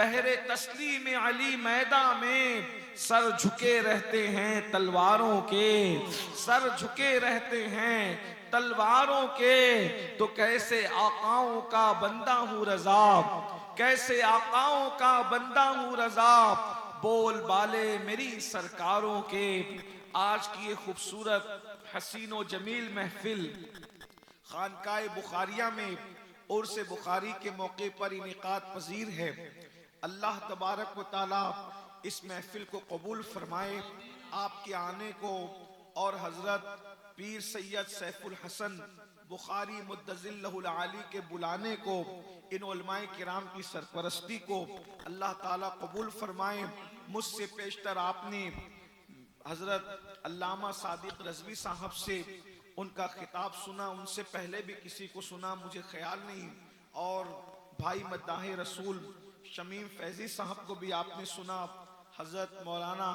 बहरे तस्लीम अली मैदा में सर झुके रहते हैं तलवारों के, सर झुके रहते हैं तलवारों के। तो कैसे आकाओं का बंदा हूँ रज़ा, कैसे आकाओं का बंदा हूँ रज़ा, बोल बाले मेरी सरकारों के। आज की ये खूबसूरत हसीन व जमील महफिल खानकाए बुखारिया में उर्स बुखारी के मौके पर इनेकाद पजीर है। अल्लाह तबारक व तआला इस महफिल को कबूल फरमाए। आपके आने को और हजरत पीर सैयद सैफुल हसन बुखारी मुद्दजिल्लहुल आली के बुलाने को, इन उलमाए किराम की सरपरस्ती को अल्लाह ताला कबूल फरमाए। मुझसे पेशतर आपने हजरत अल्लामा सादिक रज़वी साहब से उनका खिताब सुना, उनसे पहले भी किसी को सुना मुझे ख्याल नहीं, और भाई मद्दाह रसूल शमीम फैजी साहब को भी आपने सुना। हजरत मौलाना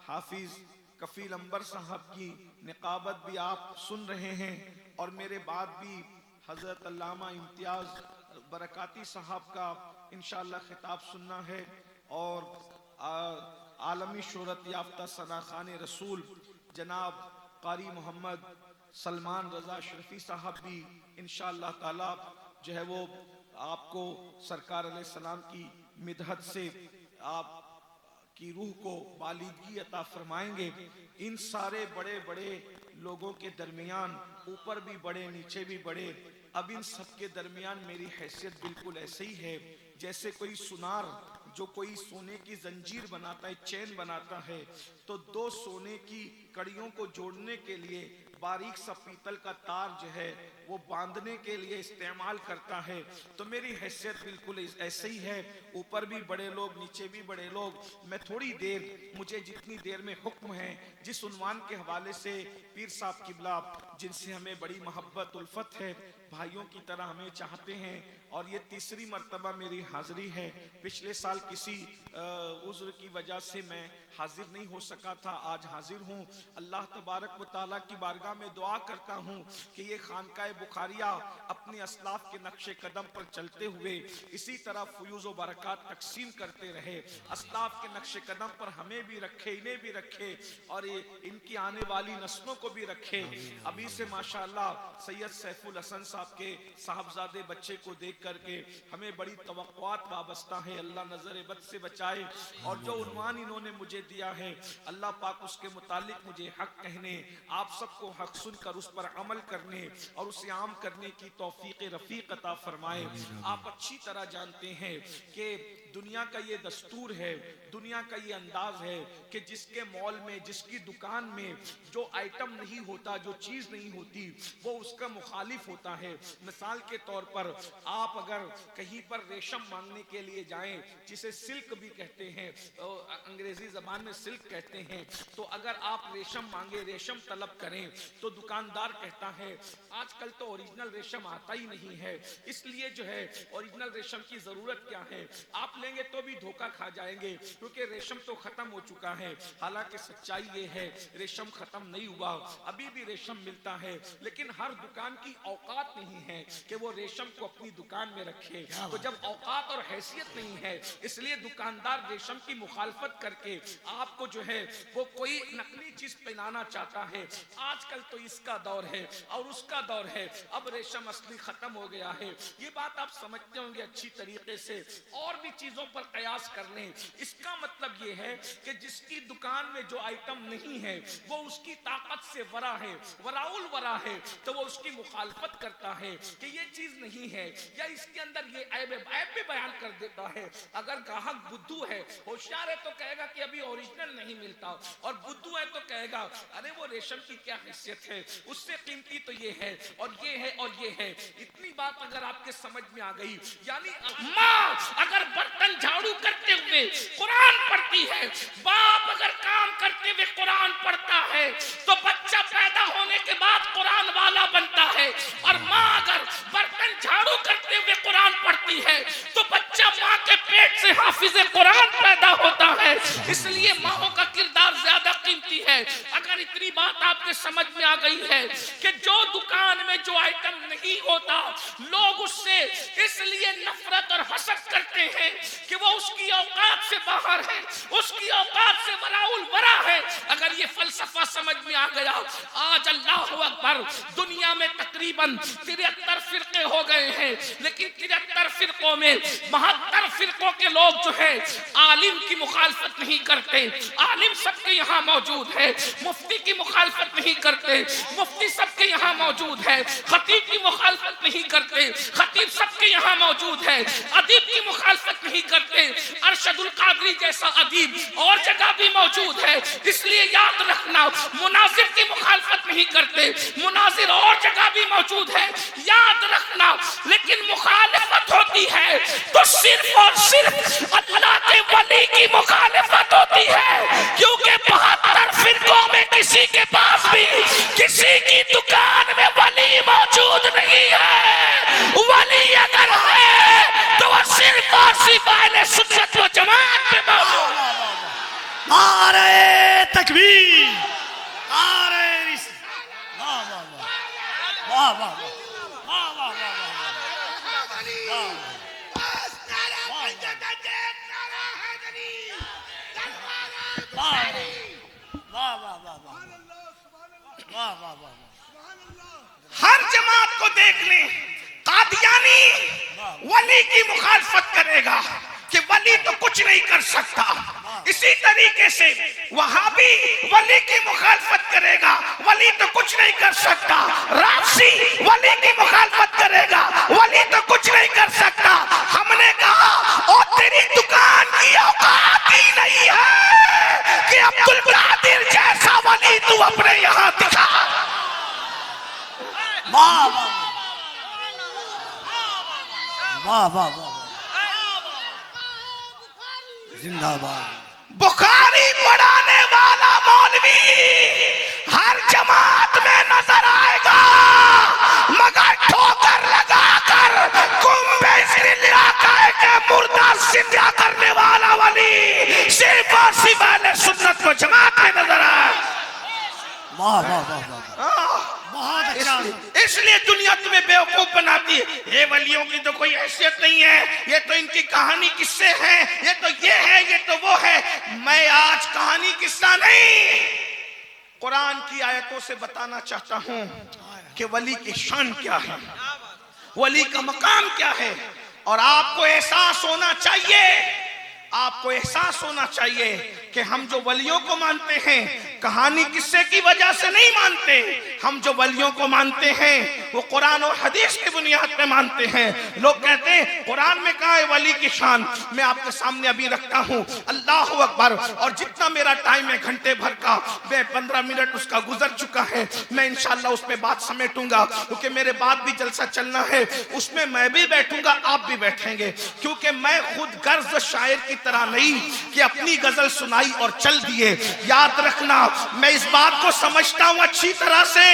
हाफिज कफील अंबर साहब की निकाबत भी आप सुन रहे हैं, और मेरे बाद भी हजरत अल्लामा इम्तियाज बरकाती साहब का इंशाअल्लाह खिताब सुनना है, और आलमी शोहरत याफ्ता सना खान रसूल जनाब कारी मोहम्मद सलमान रजा शरीफी साहब भी इंशाअल्लाह ताला जो है वो आपको सरकार अलैहिस्सलाम की मिदहत से आप की रूह को बालिदगी अता फरमाएंगे। इन सारे बड़े बड़े लोगों के दरमियान, ऊपर भी बड़े नीचे भी बड़े, अब इन सब के दरमियान मेरी हैसियत बिल्कुल ऐसे ही है जैसे कोई सुनार जो कोई सोने की जंजीर बनाता है, चैन बनाता है, तो दो सोने की कड़ियों को जोड़ने के लिए बारीक सा पीतल का तार जो है वो बांधने के लिए इस्तेमाल करता है। तो मेरी हैसियत बिल्कुल ऐसे ही है, ऊपर भी बड़े लोग नीचे भी बड़े लोग। मैं थोड़ी देर, मुझे जितनी देर में हुक्म है, जिस उन्वान के हवाले से पीर साहब किबला जिनसे हमें बड़ी मोहब्बत उल्फत है, भाइयों की तरह हमें चाहते हैं, और ये तीसरी मर्तबा मेरी हाजिरी है। पिछले साल किसी उज़्र की वजह से मैं हाजिर नहीं हो सका था, आज हाजिर हूँ। अल्लाह तबारक व तआला की बारगाह में दुआ करता हूँ कि ये खानकाए बुखारिया अपने असलाफ के नक्शे कदम पर चलते हुए इसी तरह फयूज़ व बरक़ात तकसीम करते रहे। असलाफ के नक्शे कदम पर हमें भी रखे, इन्हें भी रखे, और इनकी आने वाली नस्लों को भी रखे। अभी से माशाअल्लाह सैयद सैफुल हसन साहब के साहबजादे बच्चे को देख करके हमें बड़ी तवक्कुआत वाबस्ता है। अल्लाह नजर बद से बचाए, और जो उन्वान इन्होंने मुझे दिया है अल्लाह पाक उसके मुतालिक मुझे हक कहने, आप सबको हक सुनकर उस पर अमल करने और उसे आम करने की तौफीक रफीक अता फरमाए। आप अच्छी तरह जानते हैं कि दुनिया का ये दस्तूर है, दुनिया का ये अंदाज है कि जिसके मॉल में, जिसकी दुकान में जो आइटम नहीं होता, जो चीज नहीं होती, वो उसका मुखालिफ होता है। मिसाल के तौर पर आप अगर कहीं पर रेशम मांगने के लिए जाएं, जिसे सिल्क भी कहते हैं, अंग्रेजी जबान में सिल्क कहते हैं, तो अगर आप रेशम मांगे, रेशम तलब करें, तो दुकानदार कहता है आजकल तो ओरिजिनल रेशम आता ही नहीं है, इसलिए जो है ओरिजिनल रेशम की जरूरत क्या है, आप लेंगे तो भी धोखा खा जाएंगे क्योंकि रेशम तो खत्म हो चुका है। हालांकि सच्चाई ये है रेशम खत्म नहीं हुआ, अभी भी रेशम मिलता है, लेकिन हर दुकान की औकात नहीं है कि वो रेशम को अपनी दुकान में रखे। तो जब औकात और हैसियत नहीं है, इसलिए दुकानदार रेशम की मुखालफत करके आपको जो है वो कोई नकली चीज पहनाना चाहता है। आजकल तो इसका दौर है और उसका दौर है, अब रेशम असली खत्म हो गया है। ये बात आप समझते होंगे अच्छी तरीके से, और भी चीजों पर कयास कर लें। इसका मतलब ये है कि जिसकी दुकान में जो आइटम नहीं है वो उसकी ताकत से वरा है, वराउल वरा है, तो वो उसकी मुखालफत करता है कि ये चीज नहीं है या इसके अंदर ये ऐब भी बयान कर देता है। अगर ग्राहक बुद्धू है, होशियार है, तो कहेगा कि अभी ओरिजिनल नहीं मिलता, और बुद्धू है तो कहेगा अरे वो रेशम की क्या हैसियत है, उससे कीमती तो ये है और ये है और ये है। इतनी बात अगर आपके समझ में आ गई, यानी माँ अगर बर्तन झाड़ू करते हुए कुरान पढ़ती है, बाप अगर काम करते हुए कुरान पढ़ता है, तो बच्चा पैदा होने के बाद कुरान वाला बनता है। और माँ अगर बर्तन झाड़ू करते हुए कुरान पढ़ती है, तो बच्चा माँ के पेट से हाफिज़े कुरान पैदा होता है। इसलिए माओ का किरदार ज्यादा कीमती है। अगर इतनी बात आपके समझ में आ गई है कि जो दुकान में जो आइटम नहीं होता, लोग उससे इसलिए नफरत और हसद करते हैं कि वो उस उसकी औकात से बाहर है, उसकी औकात से वराउल वरा है। अगर ये फलसफा समझ में आ गया, आज अल्लाह अकबर, दुनिया में तकरीबन 73 फिरके हो गए हैं, लेकिन 73 फिरकों में 72 फिरकों के लोग जो है आलिम की मुखालफत नहीं करते। आलिम सबके यहाँ मौजूद है, मुफ्ती की मुखालफत नहीं करते, मुफ्ती सबके यहाँ मौजूद है, खतीब की मुखालफत नहीं करते, खतीब सबके यहाँ मौजूद है, अदीब की मुखालफत नहीं करते, अरशदुल कादरी जैसा अदीब और जगह भी मौजूद है। इसलिए याद रखना, मुनाजिर की मुखालफत नहीं करते, मुनाजिर और जगह भी मौजूद है, याद रखना। लेकिन मुखालफत होती है तो सिर्फ और सिर्फ अल्लाह के वली की मुखालफत होती है, क्योंकि 72 फिरकों में किसी के पास भी किसी की दुकान में वली मौजूद नहीं है। वली अगर है तो वह सिर्फ और सिर्फ अहले सुन्नत व जमात में मौजूद है। नारे तकबीर, नारे वाह वाह वाह वाह वाह वाह वाह हर जमात को देख ले, कादियानी वली की मुखालफत करेगा कि वली तो कुछ नहीं कर सकता। इसी तरीके से वहाबी वली की मुखालफत करेगा, वली तो कुछ नहीं कर सकता। राफसी वली की मुखालफत करेगा, वली तो कुछ नहीं कर सकता। हमने कहा ओ तेरी दुकान की औकात ही नहीं है कि अब्दुल कादिर जैसा वली तू अपने यहाँ दिखा। वाह वाह वाह वाह, जिंदाबाद। बुखारी पढ़ाने वाला मौलवी हर जमात में नजर आएगा, मगर ठोकर लगाकर कुंभे के मुर्दा जिंदा करने वाला वली सिर्फ और सिर्फ अहले सुन्नत व जमात में नजर आए। वाह वाह वाह वाह, बहुत अच्छा। इसलिए दुनिया तुम्हें बेवकूफ बनाती है, ये वलियों की तो कोई हैसियत नहीं है, ये तो इनकी कहानी किस्से हैं, ये तो ये है, ये तो वो है। मैं आज कहानी किस्सा नहीं, कुरान की आयतों से बताना चाहता हूं कि वली की शान क्या है, वली का मकाम क्या है। और आपको एहसास होना चाहिए, आपको एहसास होना चाहिए कि हम जो वलियों को मानते हैं कहानी किस्से की वजह से नहीं मानते। हम जो वलियों को मानते हैं वो कुरान और हदीस की बुनियाद पे मानते हैं। लोग कहते हैं कुरान में कहा है वली की शान, मैं आपके सामने अभी रखता हूँ, अल्लाह अकबर। और जितना मेरा टाइम है घंटे भर का, मैं 15 मिनट उसका गुजर चुका है, मैं इंशाल्लाह उस पर बात समेटूंगा, क्योंकि मेरे बाद भी जलसा चलना है, उसमें मैं भी बैठूंगा, आप भी बैठेंगे। क्योंकि मैं खुद गर्ज शायर की तरह नहीं कि अपनी गजल सुनाई और चल दिए। याद रखना, मैं इस बात को समझता हूं अच्छी तरह से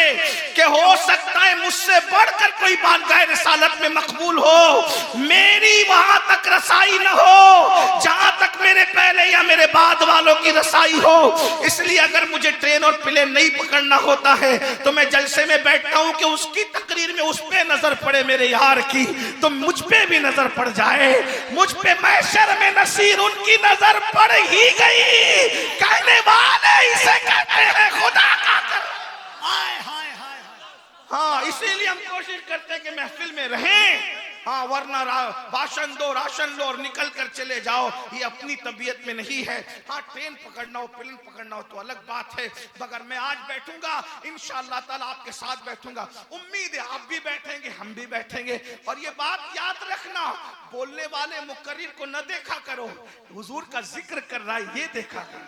कि हो सकता है मुझसे बढ़कर कोई बारगाह रिसालत में मकबूल हो, मेरी वहां तक रसाई न हो जहां तक मेरे पहले या मेरे बाद वालों की रसाई हो। इसलिए अगर मुझे ट्रेन और प्लेन नहीं पकड़ना होता है तो मैं जलसे में बैठता हूं कि उसकी तकरीर में उस पे नजर पड़े मेरे यार की, तो मुझ पे भी नजर पड़ जाए। मुझ पे महशर में नसीर उनकी नजर पड़ ही गई, कहने वाले इसे कहते हैं खुदा का कर। हाय हाय हाय। हाँ, इसीलिए हम कोशिश करते हैं कि महफिल में रहें। हाँ, वरना भाषण दो, राशन लो और निकल कर चले जाओ, ये अपनी तबीयत में नहीं है। हाँ, ट्रेन पकड़ना हो, प्लेन पकड़ना हो तो अलग बात है, मगर मैं आज बैठूंगा इंशाअल्लाह ताला, आपके साथ बैठूंगा। उम्मीद है आप भी बैठेंगे, हम भी बैठेंगे। और ये बात याद रखना, बोलने वाले मुकर्रिर को न देखा करो, हुजूर का जिक्र कर रहा है ये देखा करो।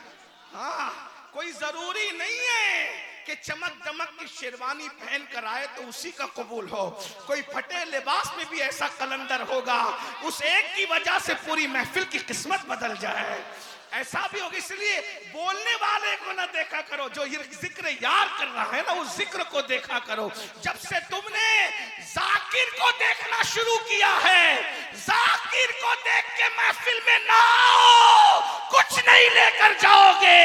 हाँ, कोई जरूरी नहीं है कि चमक दमक की शेरवानी पहन कर आए तो उसी का कबूल हो। कोई फटे लिबास में भी ऐसा कलंदर होगा, उस एक की वजह से पूरी महफिल की किस्मत बदल जाए, ऐसा भी होगा। इसलिए बोलने वाले को ना देखा करो, जो जिक्र यार कर रहा है ना उस जिक्र को देखा करो। जब से तुमने जाकिर को देखना शुरू किया है, जाकिर को देख के महफिल में ना आओ, कुछ नहीं लेकर जाओगे।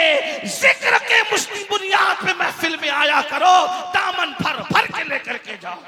जिक्र के मुस्लिम बुनियाद पे महफिल में आया करो, दामन भर भर के लेकर के जाओ।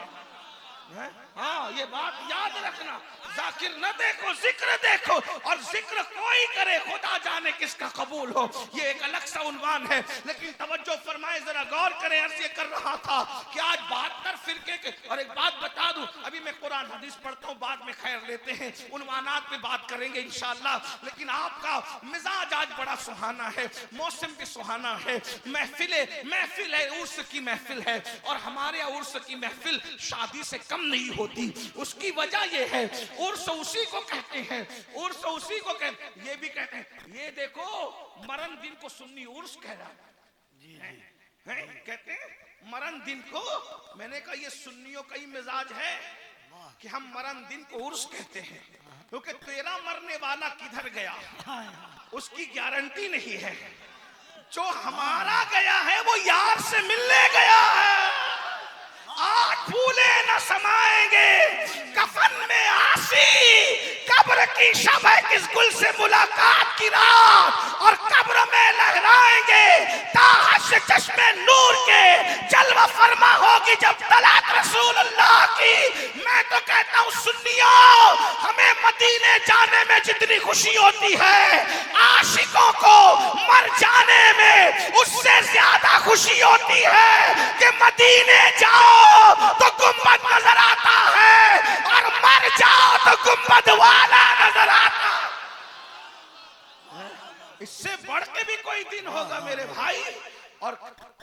हाँ, ये बात याद रखना, जाकिर न देखो, जिक्र देखो, और जिक्र कोई करे खुदा जाने किसका कबूल हो। ये एक अलग सा उन्वान है, लेकिन तवज्जो फरमाए, जरा गौर करें। अर्ज ये कर रहा था कि आज 72 फिरके के, और एक बात बता दूं, अभी मैं कुरान हदीस पढ़ता हूं, बाद में खैर लेते हैं, उन्वानात पे बात करेंगे इंशाअल्लाह। लेकिन आपका मिजाज आज बड़ा सुहाना है, मौसम भी सुहाना है, महफिल है, उर्स की महफिल है, और हमारे यहाँ उर्स की महफिल शादी से कम नहीं होती। उसकी वजह ये है, उर्स उसी को कहते हैं, उर्स उसी को कहते, ये भी कहते हैं, ये देखो मरण दिन को सुन्नी उर्स कह रहा है, कहते हैं मरण दिन को। मैंने कहा ये सुन्नियों का ही मिजाज है कि हम मरण दिन को उर्स कहते हैं, क्योंकि तेरा मरने वाला किधर गया उसकी गारंटी नहीं है। जो हमारा गया है वो यार से मिलने गया है। आज फूले न समाएंगे कफन में आसी, कब्र की शब है किस गुल से मुलाकात की रात, और कब्र में लहराएंगे ताहश चश्मे नूर के, जलवा फरमा होगी जब तलात रसूलुल्लाह की। मैं तो कहता हूँ सुन्नियों, हमें मदीने जाने में जितनी खुशी होती है, आशिकों को मर जाने में उससे ज्यादा खुशी होती है कि मदीने जाओ तो गुम्बद नजर आता है, और मर जाओ तो गुम्बद वाला नजर आता। इससे बढ़ के भी कोई दिन होगा मेरे भाई। और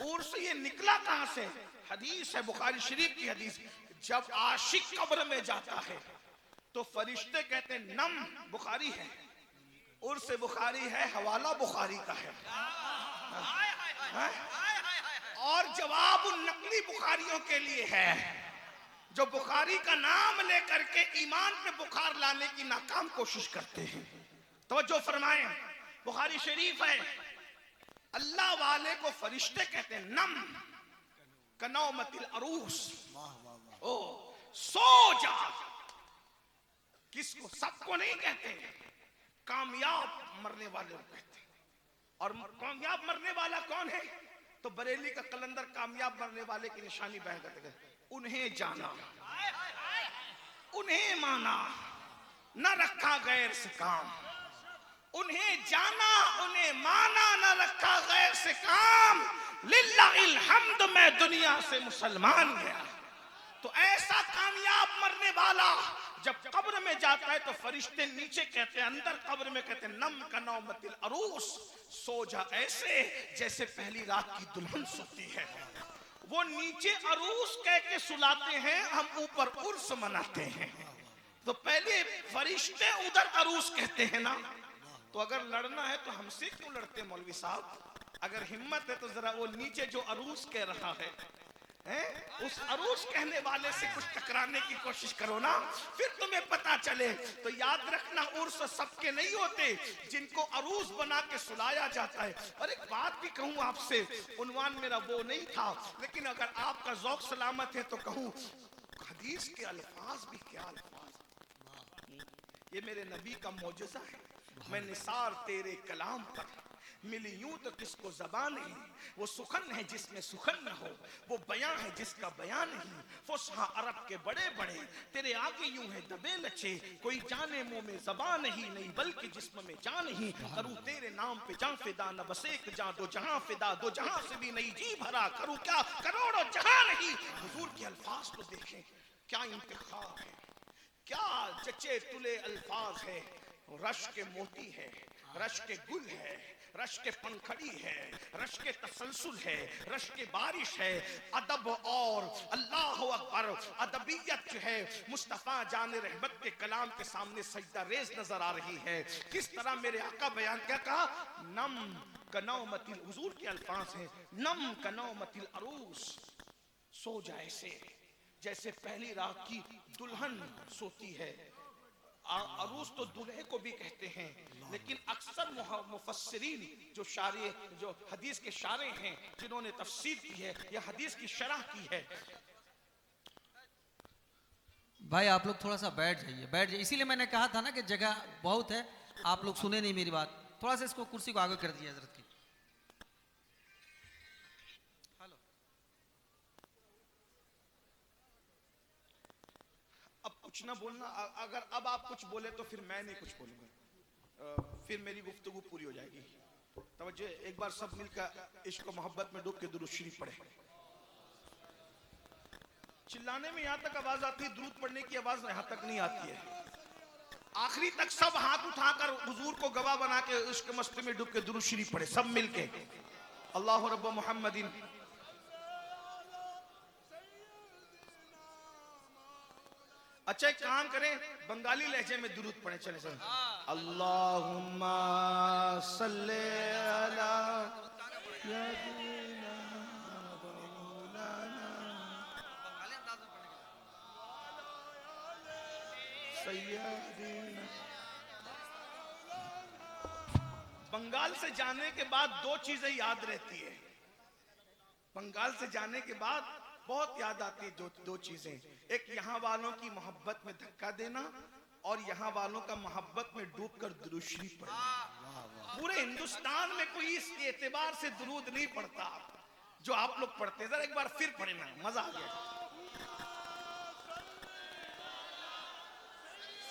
उर्स ये निकला कहां से? हदीस है, बुखारी शरीफ की हदीस, जब आशिक कब्र में जाता है तो फरिश्ते कहते हैं नम, बुखारी है, उर्स बुखारी है, हवाला बुखारी का है, और जवाब उन नकली बुखारियों के लिए है जो बुखारी का नाम लेकर के ईमान पे बुखार लाने की नाकाम कोशिश करते हैं। तवज्जो फरमाएं, बुखारी शरीफ है, अल्लाह वाले को फरिश्ते कहते हैं नम कनौमतिल अरूस, ओ सो जा। किसको? सबको नहीं कहते, कामयाब मरने वाले को कहते हैं। और कामयाब मरने वाला कौन है? तो बरेली का कलंदर कामयाब मरने वाले की निशानी बयान करते हैं, उन्हें जाना, उन्हें माना, न रखा गैर से काम। उन्हें जाना, उन्हें माना, न रखा गैर से काम। लिल्लाहिल हम्द, मैं दुनिया से मुसलमान गया। तो ऐसा कामयाब मरने वाला जब कब्र में जाता है तो फरिश्ते नीचे कहते हैं, अंदर कब्र में कहते हैं नम कनौमतिल अरूस, सो जा ऐसे जैसे पहली रात की दुल्हन सोती है। वो नीचे अरूस कह के सुलाते हैं, हम ऊपर उर्स मनाते हैं। तो पहले फरिश्ते उधर अरूस कहते हैं ना। तो अगर लड़ना है तो हमसे क्यों लड़ते मौलवी साहब? अगर हिम्मत है तो जरा वो नीचे जो अरूस कह रहा है, उस अरूस कहने वाले से कुछ टकराने की कोशिश करो ना, फिर तुम्हें पता चले। तो याद रखना, उर्स सबके नहीं होते जिनको अरूस बना के सुलाया जाता है। और एक बात भी कहूं आपसे, उन्वान मेरा वो नहीं था, लेकिन अगर आपका ज़ौक़ सलामत है तो कहूं, हदीस के अल्फाज भी क्या अल्फाज, ये मेरे नबी का मौजज़ा है। मैं निसार तेरे कलाम पर मिली यूं तो किसको ज़बान नहीं, वो सुखन है जिसमें सुखन न हो, वो बयां है जिसका बयान नहीं। फुसहा अरब के बड़े बड़े तेरे आगे यूं है दबे लचे, कोई जाने मुंह में ज़बान ही नहीं बल्कि जिस्म में जान ही। करूं तेरे नाम पे जान फिदा, न बस एक जान दो जहां फिदा, दो जहां से भी नहीं जी भरा, करूं क्या करोड़ों जहां नहीं। हुजूर के अल्फाज तो देखें, क्या इंतखाब है, क्या जचे तुले अल्फाज है। रश के मोती है, रश के गुल है, रश के पंखड़ी है, रश के तसलसल है, रश के बारिश है। अदब और अल्लाह अकबर, अदबियत जो है मुस्तफ़ा जान रहमत के कलाम के सामने सजदा रेज नजर आ रही है। किस तरह मेरे आका बयान क्या कहा, नम कनौमतिल, हुजूर के अल्फाज हैं, नम कनौमतिल अरूस, सो जाए से जैसे पहली रात की दुल्हन सोती है। अरूस तो दूल्हे को भी कहते हैं, लेकिन अक्सर मुफस्सिरीन जो शारे, जो हदीस के शारे हैं, जिन्होंने तफसीर की है या हदीस की शरह की है। भाई आप लोग थोड़ा सा बैठ जाइए, बैठ जाइए। इसीलिए मैंने कहा था ना कि जगह बहुत है, आप लोग सुने नहीं मेरी बात। थोड़ा सा इसको कुर्सी को आगे कर दिया हजरत की। कुछ ना बोलना, अगर अब आप कुछ बोले तो फिर मैं नहीं कुछ बोलूंगा, फिर मेरी गुफ्तगू पूरी हो जाएगी। तवज्जो, एक बार सब मिलकर इश्क और मोहब्बत में डूब के दुरूद शरीफ पढ़े। चिल्लाने में यहां तक आवाज आती है, दुरूद पढ़ने की आवाज यहां तक नहीं आती है। आखिरी तक सब हाथ उठाकर हुजूर को गवाह बना के इश्क मस्ती में डूब के दुरूद शरीफ पढ़े सब मिलके। अल्लाह रब्ब मुहम्मदिन। अच्छा एक काम करें, बंगाली लहजे में दुरूद पढ़े, चले सर। अल्लाहुम्मा सल्ले अला सय्यदीना। बंगाल से जाने के बाद दो चीजें याद रहती है। बंगाल से जाने के बाद बहुत याद आती है दो चीजें। एक यहाँ वालों की मोहब्बत में धक्का देना और यहाँ वालों का मोहब्बत में डूबकर दुरूद शरीफ पढ़ना। पूरे हिंदुस्तान में कोई इस एतबार से दुरूद नहीं पढ़ता जो आप लोग पढ़ते हैं। जरा एक बार फिर पढ़ना, मजा आ गया।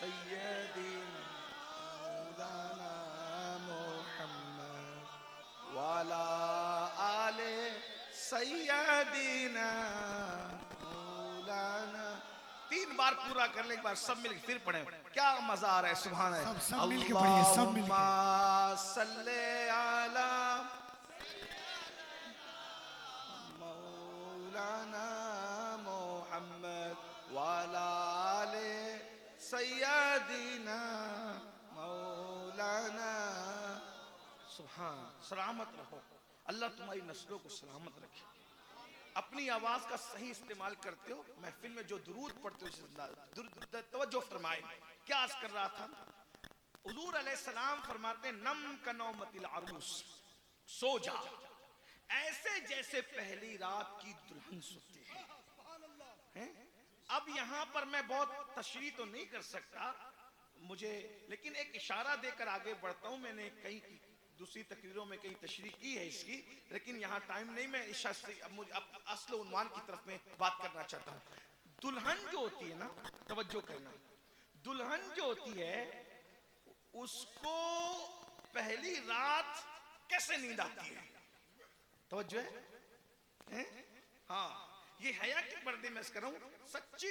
सय्यदीना मौलाना मुहम्मद वाला आले सय्यदीना मौलाना। 3 बार पूरा कर ले, एक बार सब मिलकर फिर पढ़े, क्या मजा आ रहा है। सुभान अल्लाह। सब मिलके पढ़िए, सब मिलके। अल्लाहुम्मा सल्ले अला मौलाना मुहम्मद वाला आले सय्यदीना मौलाना। सुभान। सलामत रहो, अल्लाह तुम्हारी नस्लों को सलामत रखे। अपनी आवाज का सही इस्तेमाल करते हो, महफिल में जो दुरूद पढ़ते हो तवज्जो फरमाए। क्या अर्ज कर रहा था, हुजूर अलैहिस्सलाम फरमाते नम कनौमतिल अरूस, सो जा ऐसे जैसे पहली रात की दुल्हन सोती है। अब यहां पर मैं बहुत तशरीह तो नहीं कर सकता मुझे, लेकिन एक इशारा देकर आगे बढ़ता हूं। मैंने कई दूसरी तकरीरों में कई तशरीह की है इसकी, लेकिन यहाँ टाइम नहीं। मैं मुझे असल उन्वान की तरफ में बात करना चाहता हूँ। दुल्हन जो होती है ना, तवज्जो करना, दुल्हन जो होती है उसको पहली रात कैसे नींद आती है? तवज्जो है? हाँ, ये हया के पर्दे में कर रहा हूं।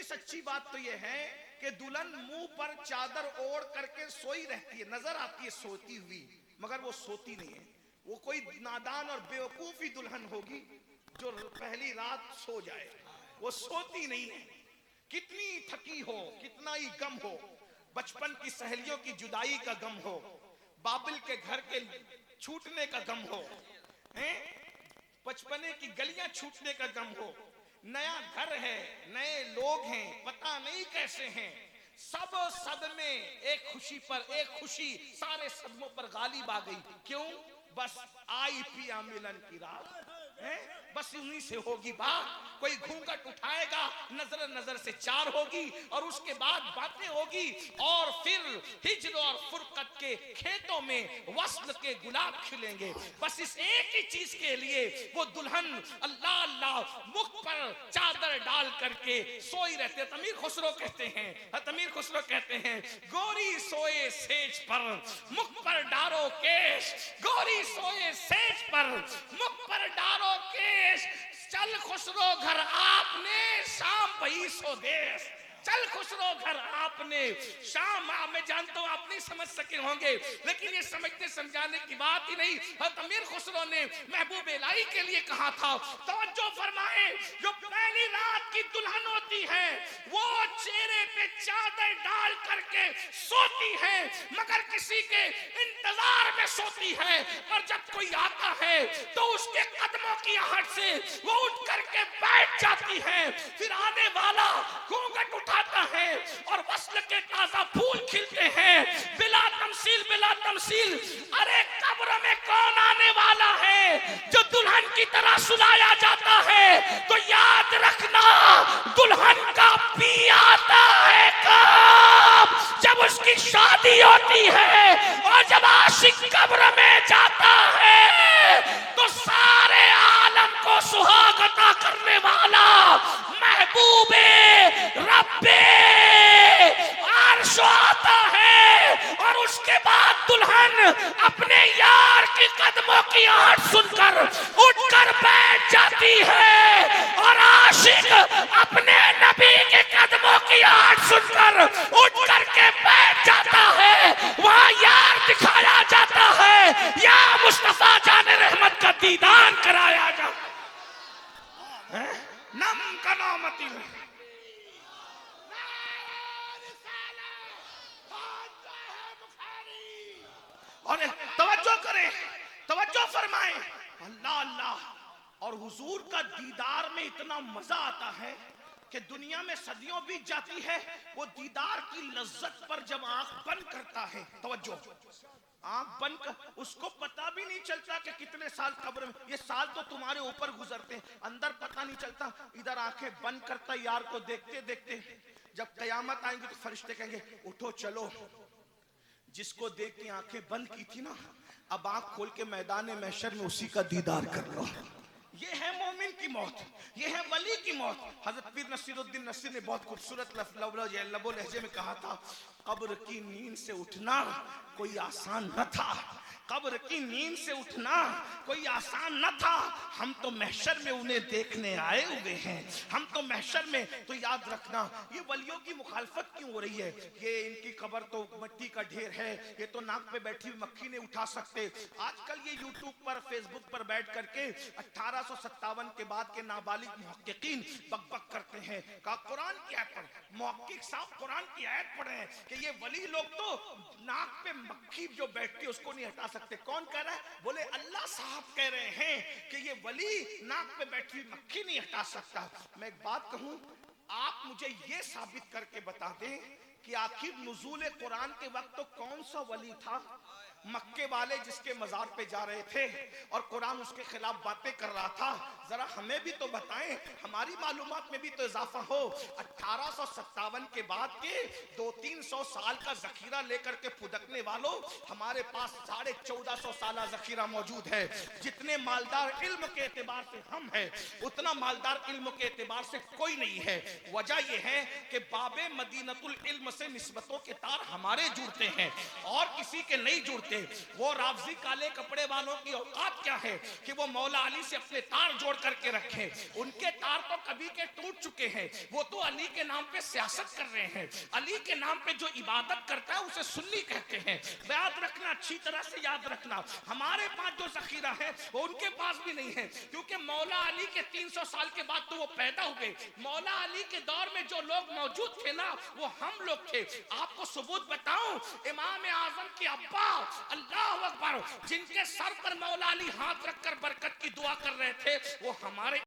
सच्ची बात तो ये है कि दुल्हन मुंह पर चादर ओढ़ करके सोई रहती है, नजर आती है सोती हुई, मगर वो सोती नहीं है। वो कोई नादान और बेवकूफी दुल्हन होगी जो पहली रात सो जाए, वो सोती नहीं है। कितनी थकी हो, कितना ही गम हो, बचपन की सहेलियों की जुदाई का गम हो, बाबिल के घर के छूटने का गम हो, बचपने की गलियां छूटने का गम हो, नया घर है, नए लोग हैं, पता नहीं कैसे हैं, सब सदमे एक खुशी पर एक खुशी सारे सदमों पर गालिब आ गई। क्यों? बस आई पिया मिलन की रात है, बस उन्हीं से होगी बात। कोई घूंघट उठाएगा, नजर नजर से चार होगी और उसके बाद बातें होगी और फिर हिज्र और फुरकत के खेतों में वस्ल के गुलाब खिलेंगे। बस इस एक ही चीज के लिए वो दुल्हन अल्लाह अल्लाह मुख पर चादर डाल करके सोई रहते। तमीर खुसरो कहते हैं, तमीर खुसरो कहते हैं, गोरी सोए सेज पर मुख पर डारो केश, गोरी सोए सेज पर मुख पर डारो केश, चल खुसरो घर आपने शाम भई स्वदेश। चल खुसरो घर आपने शाम। मैं जानता हूं आप नहीं समझ सके होंगे, लेकिन ये समझने समझाने की बात ही नहीं। अमीर खुसरो ने महबूब इलाही के लिए कहा था, तवज्जो फरमाए, जो पहली रात की दुल्हन होती है वो चेहरे पे चादर डाल करके सोती है, मगर किसी के इंतजार में सोती है। और जब कोई आता है तो उसके कदमों की आहट से वो उठ करके बैठ जाती है। फिर आने वाला घूंघट उठाता है और वस्ल के ताजा फूल खिलते हैं, बिला तमसील बिला तमसील। अरे कब्र में कौन आने वाला है जो दुल्हन की तरह सुलाया जाता है? तो याद रखना, दुल्हन का पी आता है कब? जब उसकी शादी होती है। और जब आशिक कब्र में जाता है तो सारे आलम को सुहागता करने वाला महबूबे रब्बे और तवज्जो करें, तवज्जो फरमाएं, अल्लाह अल्लाह। और हुजूर का दीदार में इतना मजा आता है कि दुनिया में सदियों बीत जाती है, वो दीदार की लज्जत पर जब आंख बंद करता है, तवज्जो, आंख बंद कर, उसको पता भी नहीं चलता कि कितने साल कब्र में, ये साल तो तुम्हारे ऊपर गुजरते हैं, अंदर पता नहीं चलता। इधर आंखें बंद करता यार को देखते देखते, जब कयामत आएंगी तो फरिश्ते कहेंगे उठो चलो, जिसको देख के आंखें बंद की थी ना, अब आंख खोल के मैदान महशर में उसी का दीदार कर लो। ये है मोमिन की मौत, ये है वली की मौत। हजरत पीर नसीरुद्दीन नसीर ने बहुत खूबसूरत लबो लहजे में कहा था, कब्र की नींद से उठना कोई आसान न था, कब्र की नींद से उठना कोई आसान न था। हम तो महशर में उन्हें देखने आए हुए हैं, हम तो महशर में, तो याद रखना ये वलियों की मुखालफत क्यों हो रही है? ये इनकी कब्र तो मिट्टी का ढेर है, ये तो नाक पे बैठी हुई मक्खी नहीं उठा सकते। आजकल ये यूट्यूब पर फेसबुक पर बैठ करके 1857 के बाद के नाबालिग मुहक्किकीन बकबक करते हैं। कहा कुरान की आयत पढ़, मुहक्किक साहब कुरान की आयत पढ़े हैं कि ये वली लोग तो नाक पे मक्खी जो बैठती है उसको नहीं हटा सकते। कौन कह रहा है? बोले अल्लाह साहब कह रहे हैं कि ये वली नाक पे बैठी हुई मक्खी नहीं हटा सकता। मैं एक बात कहूं, आप मुझे ये साबित करके बता दें कि आखिर नुज़ूल कुरान के वक्त तो कौन सा वली था? मक्के वाले जिसके मजार पे जा रहे थे और कुरान उसके खिलाफ बातें कर रहा था। जरा हमें भी तो बताएं, हमारी मालूमात में भी तो इजाफा हो। 1857 के बाद के 200-300 साल का जखीरा लेकर के फुदकने वालों, हमारे पास 1450 साल जखीरा मौजूद है। जितने मालदार इल्म के एतबार से हम हैं, उतना मालदार इल्म के एतबार से कोई नहीं है। वजह यह है कि बाबे मदीनतुल इल्म से निस्बतों के तार हमारे जुड़ते हैं और किसी के नहीं जुड़ते। वो रावजी काले कपड़े वालों की औकात क्या है कि वो मौला अली से अपने तार जोड़ करके रखे? उनके तार तो कभी के टूट चुके हैं। वो तो अली के नाम पे सियासत कर रहे हैं। अली के नाम पे जो इबादत करता है उसे सुन्नी कहते हैं। याद रखना, अच्छी तरह से याद रखना, हमारे पास जो जखीरा है वो उनके पास भी नहीं है, क्योंकि मौला अली के 300 साल के बाद तो वो पैदा हुए। मौला अली के दौर में जो लोग मौजूद थे ना, वो हम लोग थे। आपको सबूत बताऊं, इमाम आजम के अब्बा अल्लाह अकबर, जिनके सर पर मौला अली हाथ रखकर बरकत की दुआ कर रहे थे, वो हमारे